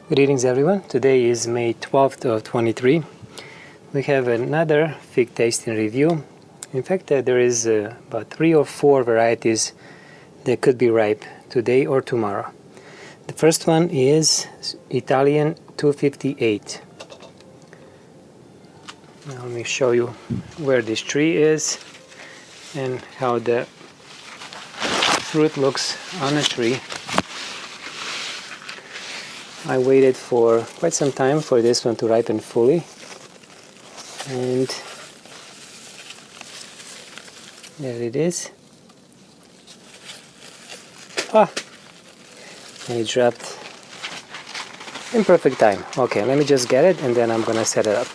Greetings everyone, today is May 12th of 23. We have another fig tasting review. In fact, there is about 3 or 4 varieties that could be ripe today or tomorrow. The first one is Italian 258. Now let me show you where this tree is and how the fruit looks on a tree. I waited for quite some time for this one to ripen fully, and there it is. And it dropped in perfect time. Okay, let me just get it and then I'm gonna set it up.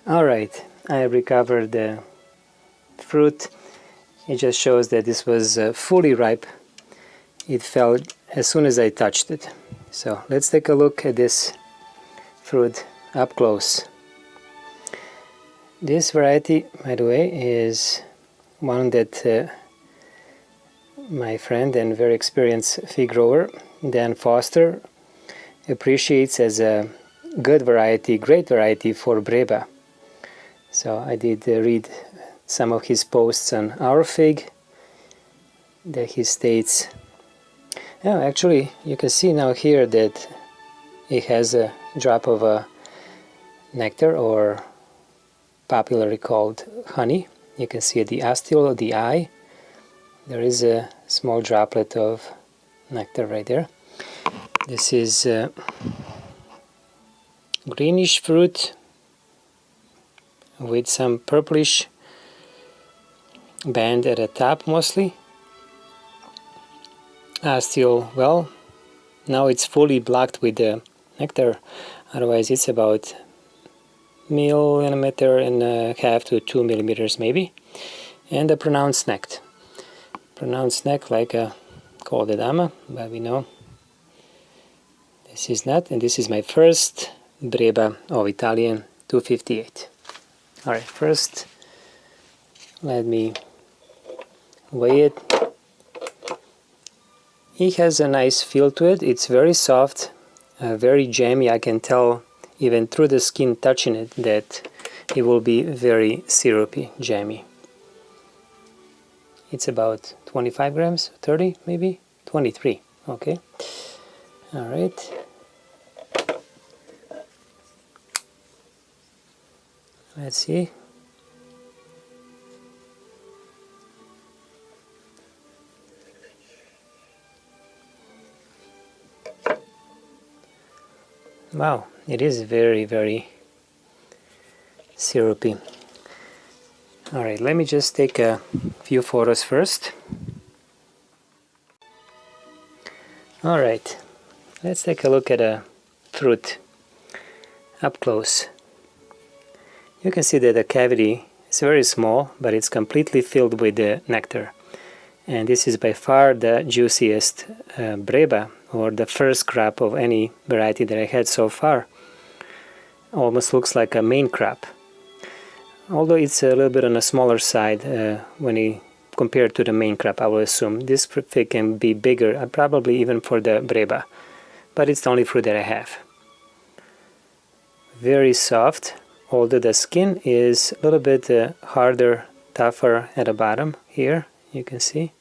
Alright, I recovered the fruit. It just shows that this was fully ripe. It fell as soon as I touched it. So let's take a look at this fruit up close. This variety, by the way, is one that my friend and very experienced fig grower Dan Foster appreciates as a good variety, great variety for Breba. So I did read some of his posts on our fig that he states. Yeah, actually, you can see now here that it has a drop of nectar, or popularly called honey. You can see at the astile of the eye, there is a small droplet of nectar right there. This is greenish fruit with some purplish band at the top mostly. Still, well, now it's fully blocked with the nectar, otherwise it's about millimeter and a half to 2 millimeters maybe. And a pronounced neck like a Col de Dama, but we know this is not, and this is my first Breba of Italian 258. Alright, first let me weigh it. It has a nice feel to it. It's very soft, very jammy. I can tell even through the skin touching it that it will be very syrupy, jammy. It's about 25 grams, 30 maybe, 23, okay. Alright. Let's see. Wow, it is very, very syrupy. Alright, let me just take a few photos first. Alright, let's take a look at a fruit up close. You can see that the cavity is very small, but it's completely filled with the nectar. And this is by far the juiciest Breba, or the first crop of any variety that I had so far. Almost looks like a main crop, although it's a little bit on a smaller side when compared to the main crop. I will assume this fig can be bigger, probably even for the Breba, but it's the only fruit that I have. Very soft, although the skin is a little bit harder, tougher at the bottom here, you can see.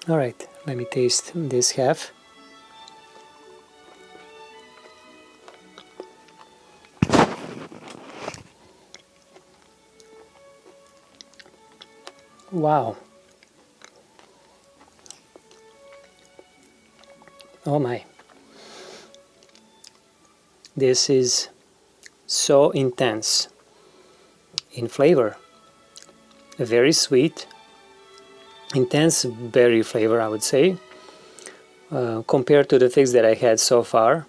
Alright, let me taste this half. Wow. Oh my. This is so intense in flavor. Very sweet. Intense berry flavor, I would say, compared to the figs that I had so far.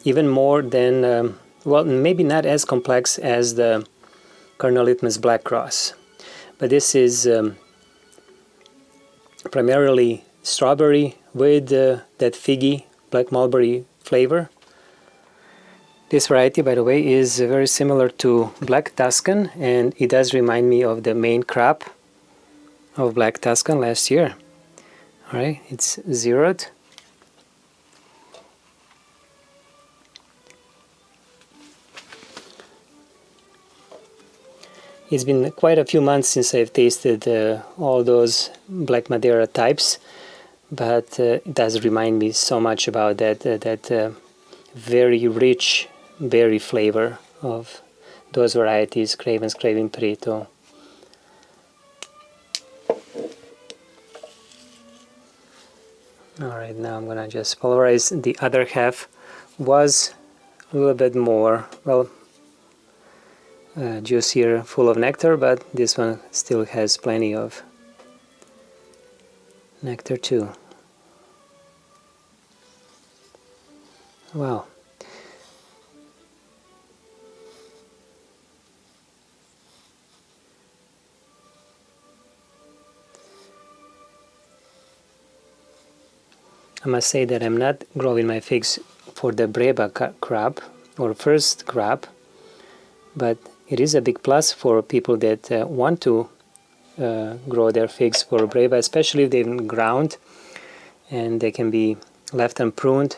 Even more than, well, maybe not as complex as the Colonel Litmus Black Cross, but this is primarily strawberry with that figgy black mulberry flavor. This variety, by the way, is very similar to Black Tuscan, and it does remind me of the main crop of Black Tuscan last year. Alright, it's zeroed. It's been quite a few months since I've tasted all those Black Madeira types, but it does remind me so much about that very rich berry flavor of those varieties, Cravens, Craven Preto. Alright, now I'm gonna just pulverize. The other half was a little bit more, well, juicier, full of nectar, but this one still has plenty of nectar too. Wow. I must say that I'm not growing my figs for the Breba crop or first crop, but it is a big plus for people that want to grow their figs for Breba, especially if they're in ground and they can be left unpruned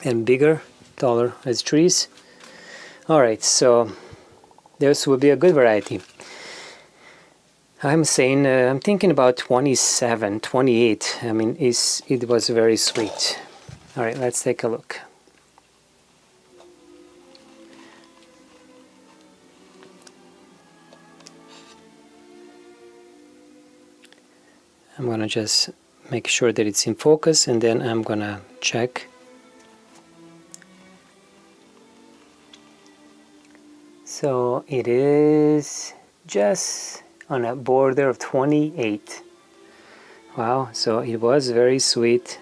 and bigger, taller as trees. Alright, so this will be a good variety. I'm saying, I'm thinking about 27, 28. I mean, it was very sweet. Alright, let's take a look. I'm gonna just make sure that it's in focus, and then I'm gonna check. So it is just on a border of 28. Wow, so it was very sweet.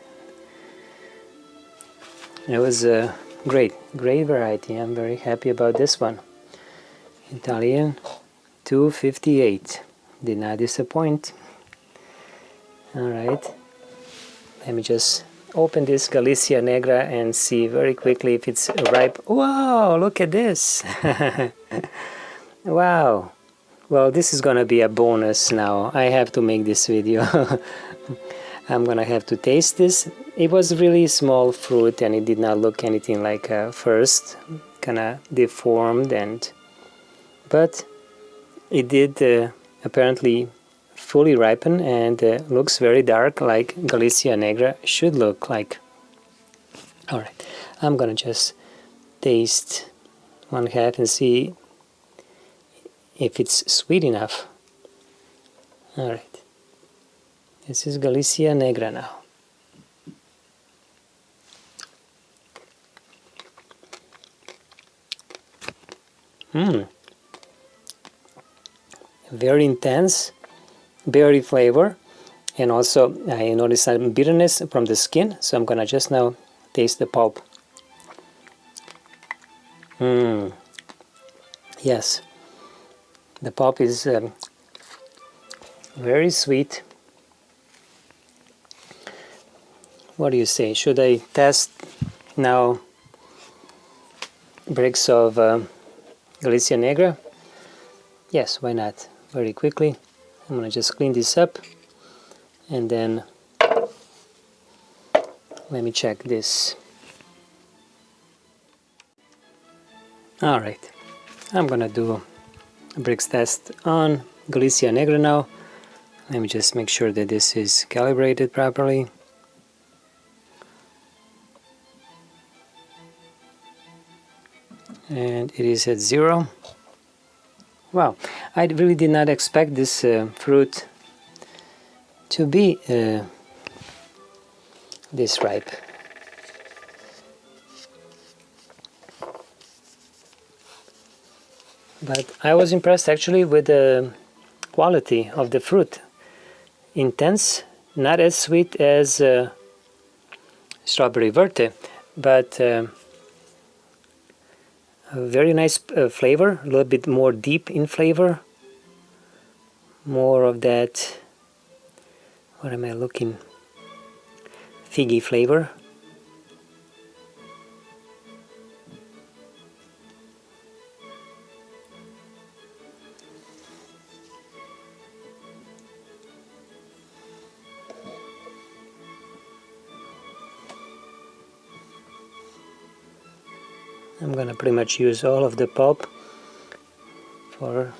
It was a great variety. I'm very happy about this one. Italian 258. Did not disappoint. Alright, let me just open this Galicia Negra and see very quickly if it's ripe. Wow, look at this. Wow. Well, this is gonna be a bonus now. I have to make this video. I'm gonna have to taste this. It was really small fruit and it did not look anything like first, kinda deformed, but it did apparently fully ripen and looks very dark, like Galicia Negra should look like. Alright, I'm gonna just taste one half and see if it's sweet enough. Alright, this is Galicia Negra now. Very intense berry flavor, and also I noticed some bitterness from the skin, so I'm gonna just now taste the pulp. Yes, the pulp is very sweet. What do you say? Should I test now Brix of Galicia Negra? Yes, why not? Very quickly. I'm gonna just clean this up and then let me check this. Alright, I'm gonna do a Brix test on Galicia Negra now. Let me just make sure that this is calibrated properly. And it is at 0. Wow, I really did not expect this fruit to be this ripe. But I was impressed actually with the quality of the fruit. Intense, not as sweet as strawberry verte, but a very nice flavor, a little bit more deep in flavor. More of that, what am I looking? Figgy flavor. I'm gonna pretty much use all of the pulp for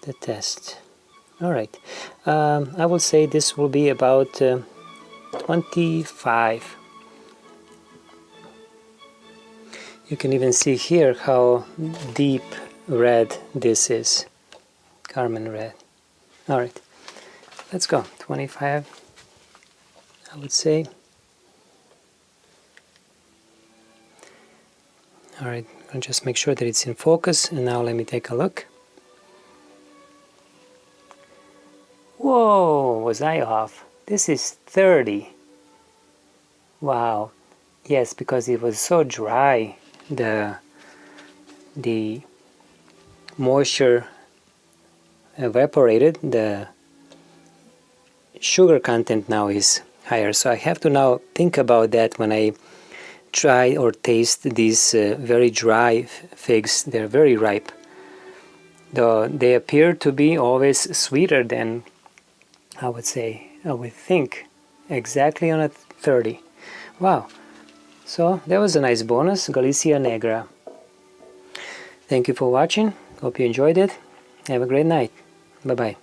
the test. Alright, I will say this will be about 25. You can even see here how deep red this is. Carmine red. Alright, let's go. 25, I would say. Alright, I'll just make sure that it's in focus, and now let me take a look. Whoa, was I off? This is 30. Wow. Yes, because it was so dry, the moisture evaporated, the sugar content now is higher. So I have to now think about that when I try or taste these very dry figs. They're very ripe, though they appear to be always sweeter than, I would think, exactly on a 30. Wow. So that was a nice bonus, Galicia Negra. Thank you for watching. Hope you enjoyed it. Have a great night. Bye-bye.